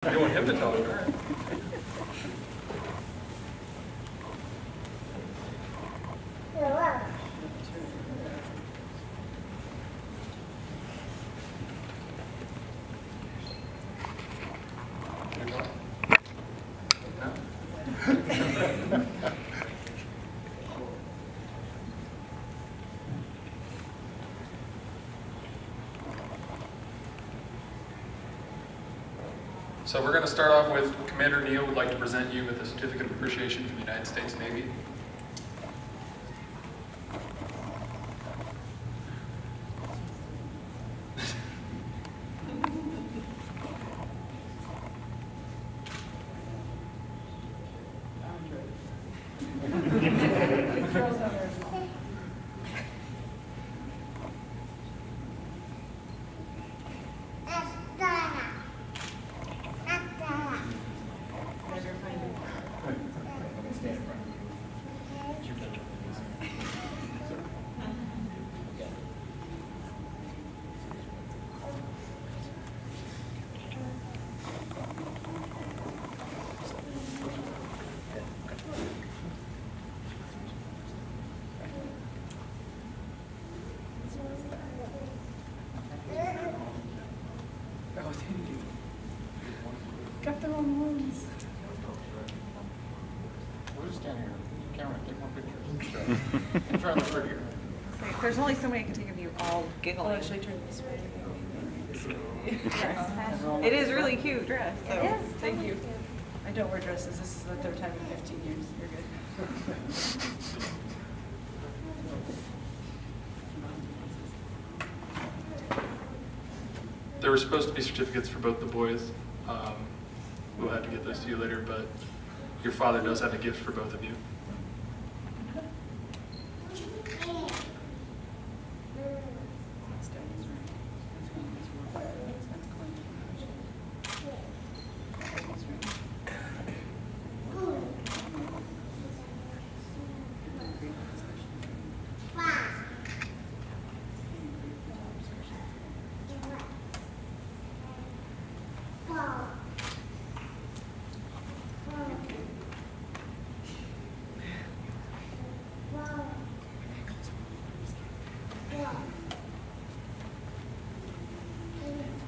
You want him to tell her? So we're going to start off with Commander Neal would like to present you with a certificate of appreciation from the United States Navy. Got the wrong ones. We'll just stand here. Camera, take more pictures. I'm trying to look prettier. There's only so many I can take of you all giggling. I'll actually turn this way. It is really cute dress. So. It is. Thank you. I don't wear dresses. This is the third time in 15 years. You're good. There were supposed to be certificates for both the boys. We'll have to get those to you later, but your father does have a gift for both of you.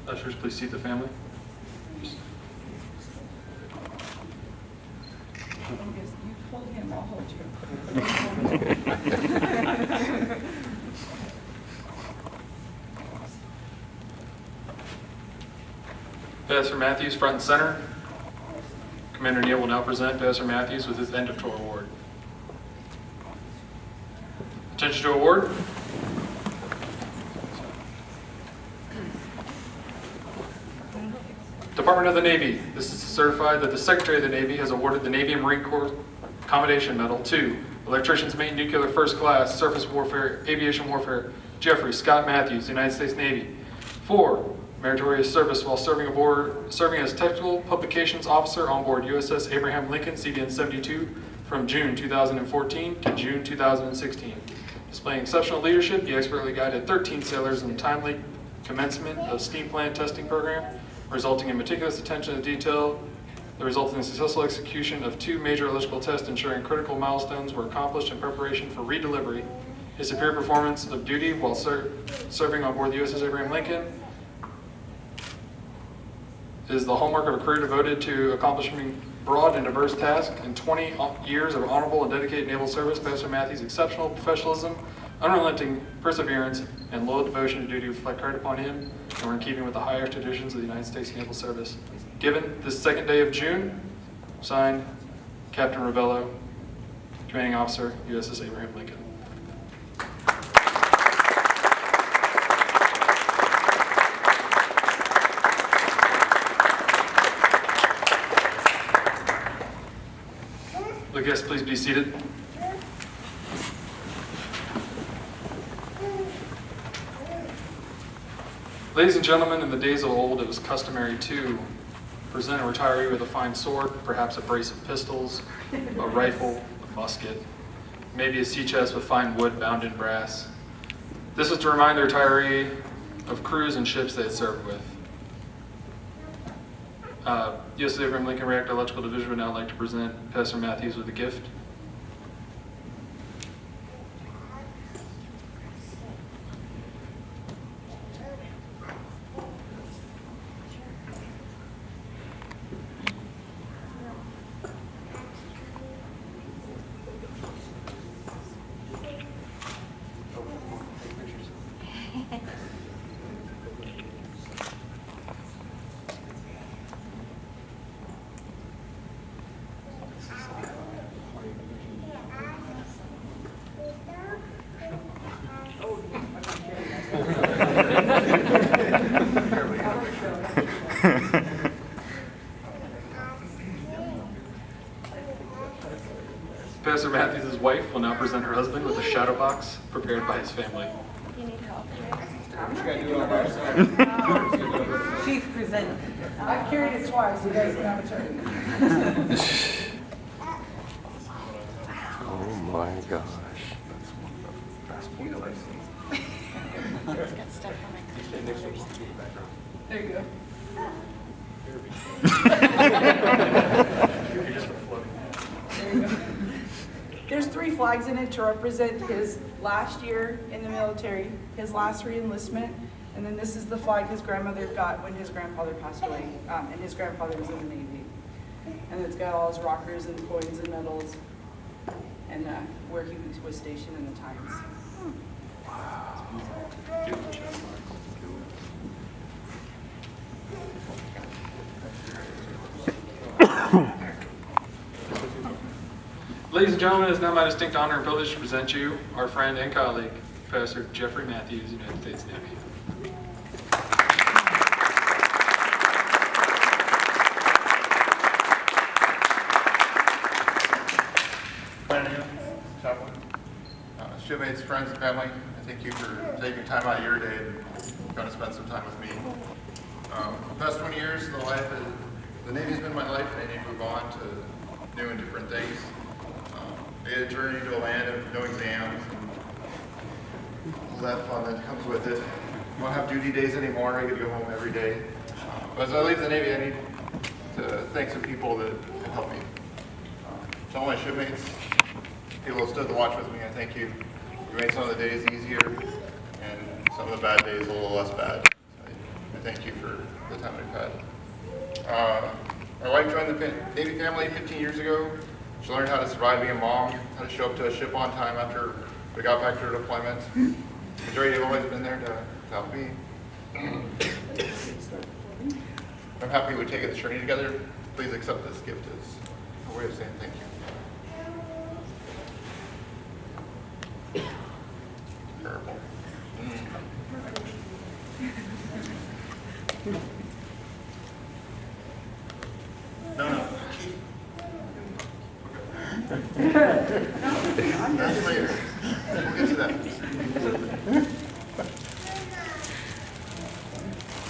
Ushers, please seat the family. You hold him, I'll hold you. Professor Matthews, front and center. Commander Neal will now present Professor Matthews with his End of Tour Award. Attention to award. Department of the Navy. This is to certify that the Secretary of the Navy has awarded the Navy and Marine Corps Commendation Medal to Electricians Mate Nuclear First Class, Surface Warfare, Aviation Warfare, Jeffrey Scott Matthews, United States Navy. 4, meritorious service while serving as Technical Publications Officer on board USS Abraham Lincoln CVN 72 from June 2014 to June 2016. Displaying exceptional leadership, he expertly guided 13 sailors in the timely commencement of steam plant testing program, resulting in meticulous attention to detail that resulted in the successful execution of 2 major electrical tests ensuring critical milestones were accomplished in preparation for redelivery. His superior performance of duty while serving on board the USS Abraham Lincoln is the hallmark of a career devoted to accomplishing broad and diverse tasks. In 20 years of honorable and dedicated naval service, Professor Matthews' exceptional professionalism, unrelenting perseverance, and loyal devotion to duty reflect credit upon him and were in keeping with the higher traditions of the United States Naval Service. Given this second day of June, signed Captain Ravello, Commanding Officer, USS Abraham Lincoln. The guests, please be seated. Ladies and gentlemen, in the days of old, it was customary to present a retiree with a fine sword, perhaps a brace of pistols, a rifle, a musket, maybe a sea chest with fine wood bound in brass. This was to remind the retiree of crews and ships they had served with. U.S. Abraham Lincoln Reactor Electrical Division would now like to present Pastor Matthews with a gift. Pastor Matthews' wife will now present her husband with a shadow box prepared by his family. You need help here? She's presenting. I've carried it twice, you guys can have a turn. Oh my gosh. It's got stuff on my clothes. There you go. There you go. There's 3 flags in it to represent his last year in the military, his last re-enlistment, and then this is the flag his grandmother got when his grandfather passed away, and his grandfather was in the Navy. And it's got all his rockers and coins and medals, and where he was stationed in the times. Ladies and gentlemen, it is now my distinct honor and privilege to present you our friend and colleague, Pastor Jeffrey Matthews, United States Navy. Planning, chaplain, shipmates, friends, and family, I thank you for taking time out of your day and going to spend some time with me. The past 20 years, the Navy's been my life, and I need to move on to new and different things. I get a journey to a land of no exams and all that fun that comes with it. I don't have duty days anymore. I get to go home every day. But as I leave the Navy, I need to thank some people that have helped me. To all my shipmates, people who stood to watch with me, I thank you. You made some of the days easier and some of the bad days a little less bad. I thank you for the time we've had. My wife joined the Navy family 15 years ago. She learned how to survive being a mom, how to show up to a ship on time after we got back to her deployment. Majority have always been there to help me. I'm happy we take this journey together. Please accept this gift as a way of saying thank you. Terrible. No. That's later. We'll get to that.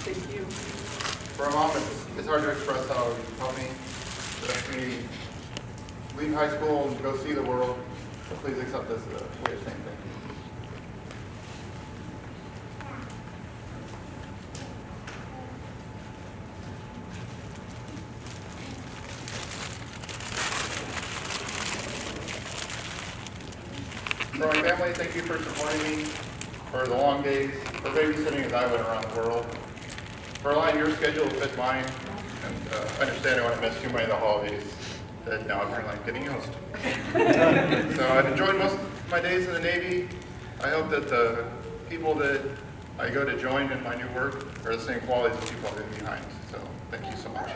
Thank you. For a mom, it's hard to express how you helped me. But as we leave high school and go see the world, please accept this as a way of saying thank you. For my family, thank you for supporting me, for the long days, for babysitting as I went around the world, for allowing your schedule to fit mine, and I understand I want to miss too many of the holidays that now I'm like getting used to. So I've enjoyed most of my days in the Navy. I hope that the people that I go to join in my new work are the same qualities as people I leave behind. So thank you so much.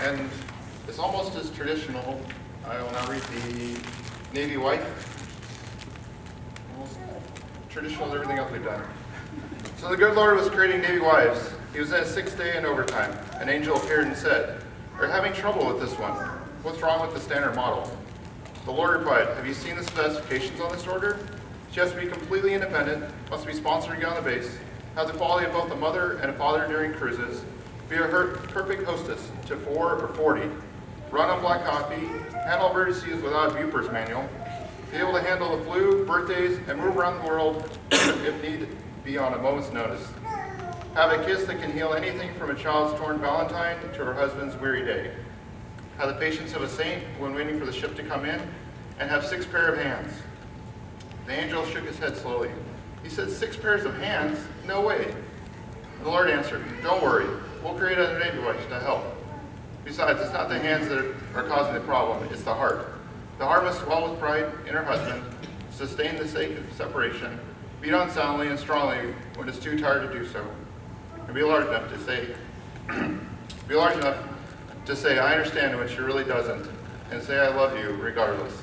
And it's almost as traditional. I will now read the Navy wife. Almost traditional as everything else we've done. So the good Lord was creating Navy wives. He was in his 6th day in overtime. An angel appeared and said, "They're having trouble with this one. What's wrong with the standard model?" The Lord replied, "Have you seen the specifications on this order? She has to be completely independent, must be sponsored again on the base, have the quality of both a mother and a father during cruises, be a perfect hostess to 4 or 40, run on black coffee, handle emergencies without a Buper's manual, Be able to handle the flu, birthdays, and move around the world if need be on a moment's notice. Have a kiss that can heal anything from a child's torn valentine to her husband's weary day. Have the patience of a saint when waiting for the ship to come in, and have 6 pair of hands. The angel shook his head slowly. He said, 6 pairs of hands? No way. The Lord answered, don't worry, we'll create another device to help. Besides, it's not the hands that are causing the problem, it's the heart. The heart must swell with pride in her husband, sustain the sake of separation, beat on soundly and strongly when it's too tired to do so, and be large enough to say, I understand when she really doesn't, and say I love you regardless.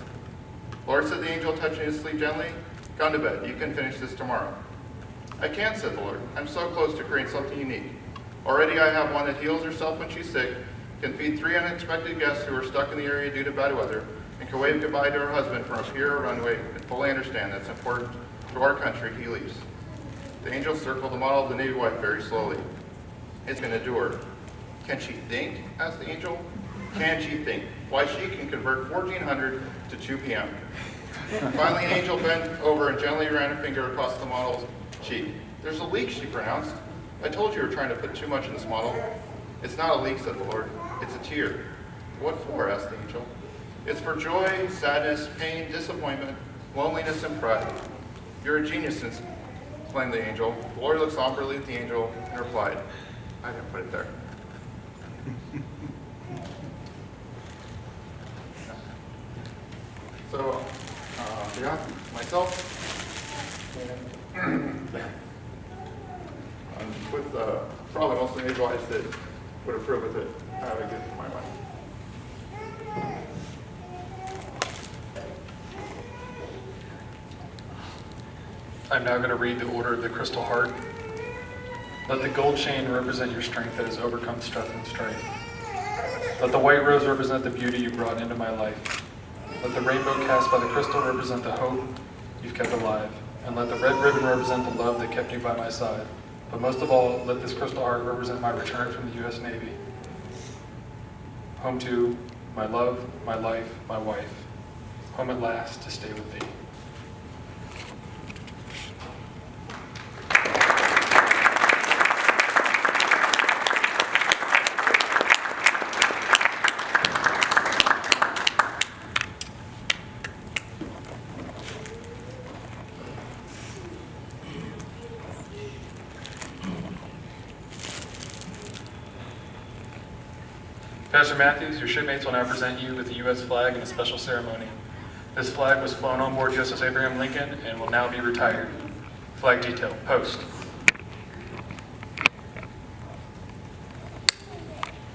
Lord, said the angel, touching his sleeve gently, come to bed, you can finish this tomorrow. I can't, said the Lord. I'm so close to creating something unique. Already I have one that heals herself when she's sick, can feed 3 unexpected guests who are stuck in the area due to bad weather, and can wave goodbye to her husband from a pier or runway and fully understand that's important to our country he leaves. The angel circled the model of the Navy wife very slowly. It's going to do her. Can she think? Asked the angel. Can she think? Why, she can convert 1400 to 2 p.m. Finally, an angel bent over and gently ran a finger across the model's cheek. There's a leak, she pronounced. I told you were trying to put too much in this model. It's not a leak, said the Lord. It's a tear. What for? Asked the angel. It's for joy, sadness, pain, disappointment, loneliness, and pride. You're a genius, exclaimed the angel. The Lord looked somberly at the angel and replied, I didn't put it there. So, yeah, myself, with probably most of the advice that would approve of it, I have a gift for my wife. I'm now going to read the order of the Crystal Heart. Let the gold chain represent your strength that has overcome stress and strife. Let the white rose represent the beauty you brought into my life. Let the rainbow cast by the crystal represent the hope you've kept alive. And let the red ribbon represent the love that kept you by my side. But most of all, let this crystal heart represent my return from the U.S. Navy. Home to my love, my life, my wife. Home at last to stay with thee. Pastor Matthews, your shipmates will now present you with the U.S. flag in a special ceremony. This flag was flown on board USS Abraham Lincoln and will now be retired. Flag detail, post.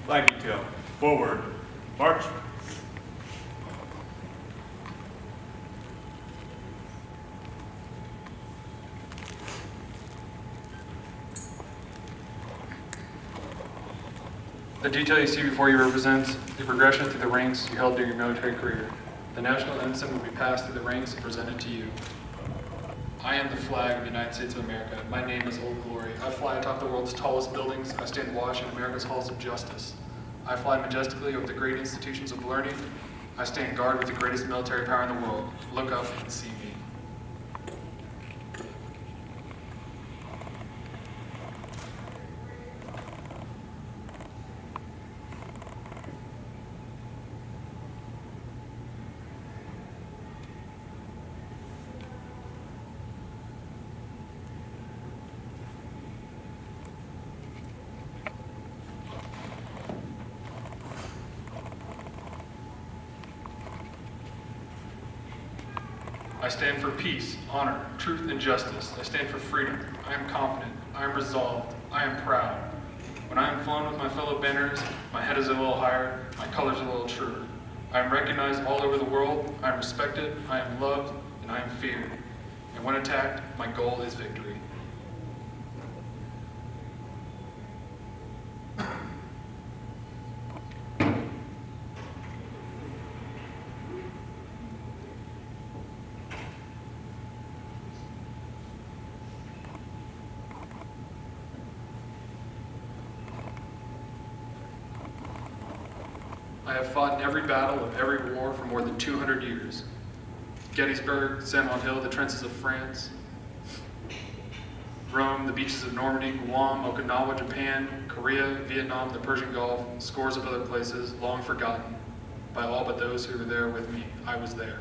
Flag detail, forward, march. The detail you see before you represents the progression through the ranks you held during your military career. The national ensign will be passed through the ranks and presented to you. I am the flag of the United States of America. My name is Old Glory. I fly atop the world's tallest buildings. I stand watch in America's halls of justice. I fly majestically over the great institutions of learning. I stand guard with the greatest military power in the world. Look up and see me. I stand for peace, honor, truth, and justice. I stand for freedom. I am confident. I am resolved. I am proud. When I am flown with my fellow banners, my head is a little higher, my colors a little truer. I am recognized all over the world. I am respected. I am loved, and I am feared. And when attacked, my goal is victory. I have fought in every battle of every war for more than 200 years. Gettysburg, San Juan Hill, the trenches of France, Rome, the beaches of Normandy, Guam, Okinawa, Japan, Korea, Vietnam, the Persian Gulf, scores of other places long forgotten by all but those who were there with me. I was there.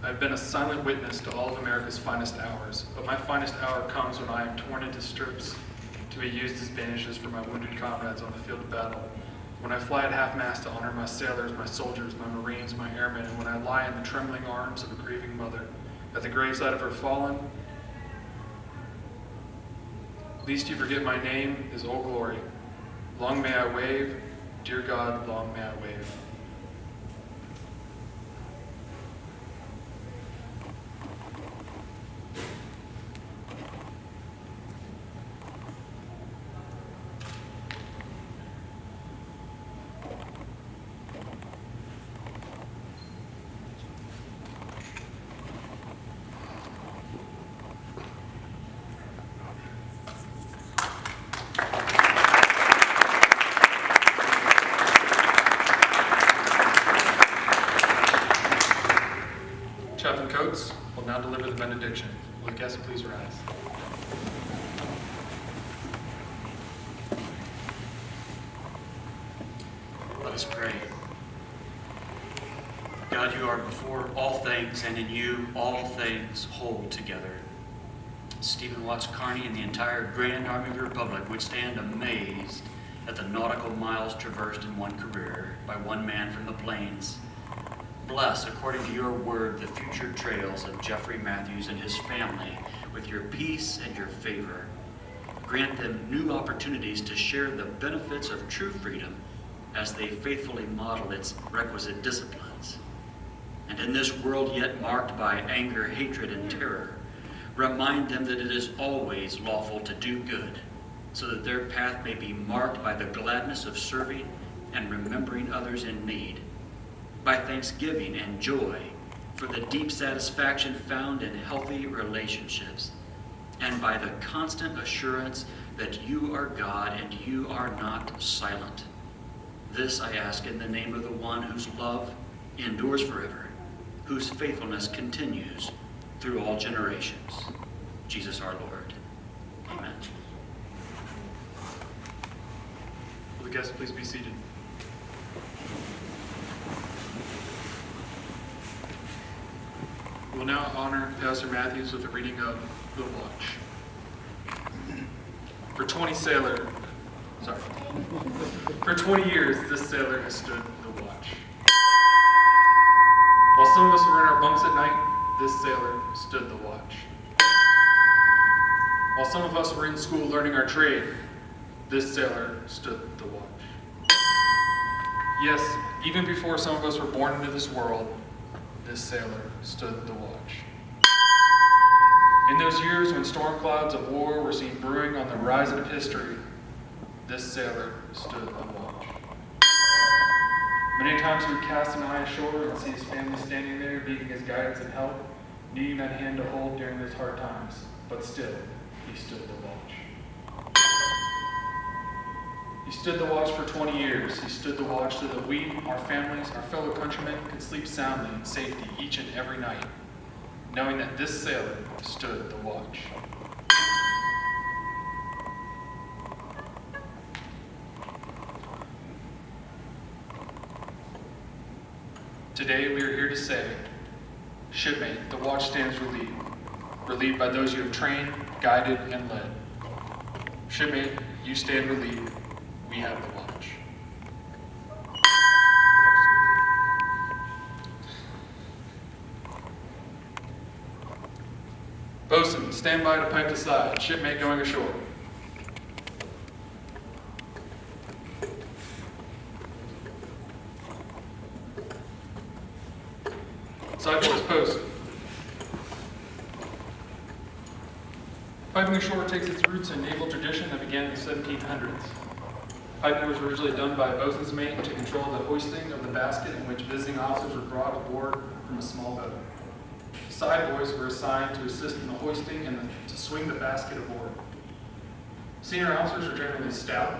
I've been a silent witness to all of America's finest hours, but my finest hour comes when I am torn into strips to be used as bandages for my wounded comrades on the field of battle, when I fly at half-mast to honor my sailors, my soldiers, my Marines, my airmen, and when I lie in the trembling arms of a grieving mother at the graveside of her fallen. Least you forget my name is Old Glory. Long may I wave, dear God, long may I wave. Chaplain Coates will now deliver the benediction. Will the guests please rise? Let us pray. God, you are before all things, and in you all things hold together. Stephen Watts Kearney and the entire Grand Army of the Republic would stand amazed at the nautical miles traversed in one career by one man from the plains. Bless, according to your word, the future trails of Jeffrey Matthews and his family with your peace and your favor. Grant them new opportunities to share the benefits of true freedom as they faithfully model its requisite disciplines. And in this world yet marked by anger, hatred, and terror, remind them that it is always lawful to do good, so that their path may be marked by the gladness of serving and remembering others in need, by thanksgiving and joy for the deep satisfaction found in healthy relationships, and by the constant assurance that you are God and you are not silent. This I ask in the name of the one whose love endures forever, whose faithfulness continues through all generations, Jesus our Lord. Amen. Will the guests please be seated? We will now honor Pastor Matthews with the reading of the watch. For 20 years, this sailor has stood the watch. While some of us were in our bunks at night, this sailor stood the watch. While some of us were in school learning our trade, this sailor stood the watch. Yes, even before some of us were born into this world, this sailor stood the watch. In those years when storm clouds of war were seen brewing on the horizon of history, this sailor stood the watch. Many times we cast an eye ashore and see his family standing there, needing his guidance and help, needing that hand to hold during those hard times, but still, he stood the watch. He stood the watch for 20 years. He stood the watch so that we, our families, our fellow countrymen could sleep soundly in safety each and every night, knowing that this sailor stood the watch. Today we are here to say, shipmate, the watch stands relieved by those you have trained, guided, and led. Shipmate, you stand relieved. We have the watch. Bosun, stand by to pipe the side. Shipmate going ashore. Side boys, post. Piping ashore takes its roots in naval tradition that began in the 1700s. Piping was originally done by a bosun's mate to control the hoisting of the basket in which visiting officers were brought aboard from a small boat. Side boys were assigned to assist in the hoisting and to swing the basket aboard. Senior officers are generally stout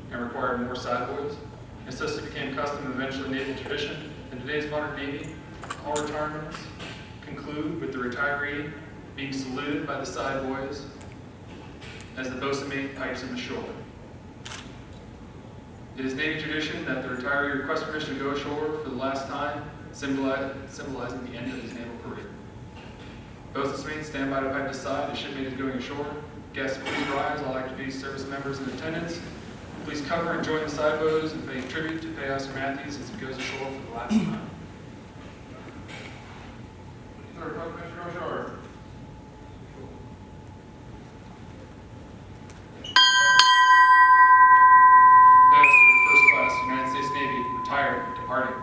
and required more side boys. As thus it became custom and eventually naval tradition, in today's modern Navy, all retirements conclude with the retiree being saluted by the side boys as the bosun mate pipes him ashore. It is Navy tradition that the retiree request permission to go ashore for the last time, symbolizing the end of his naval career. Bosun's mates stand by to pipe his side as shipmate is going ashore. Guests, please rise. All active duty service members in attendance, please cover and join the side bows and pay tribute to Pay Officer Matthews as he goes ashore for the last time. Third Buck Commissioner O'Shore. Pastor, First Class, United States Navy, retired, departing.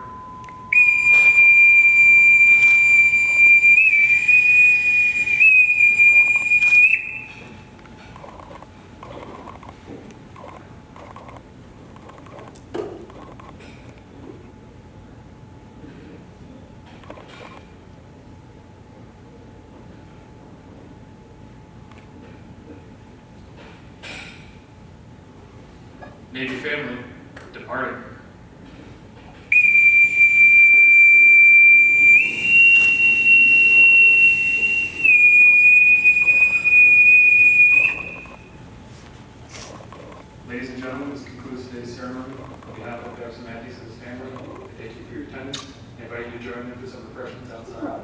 Navy family, departing. Ladies and gentlemen, this concludes today's ceremony. On behalf of Officer Matthews and his family, I thank you for your attendance. I invite you to join me for some refreshments outside.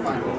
Fine.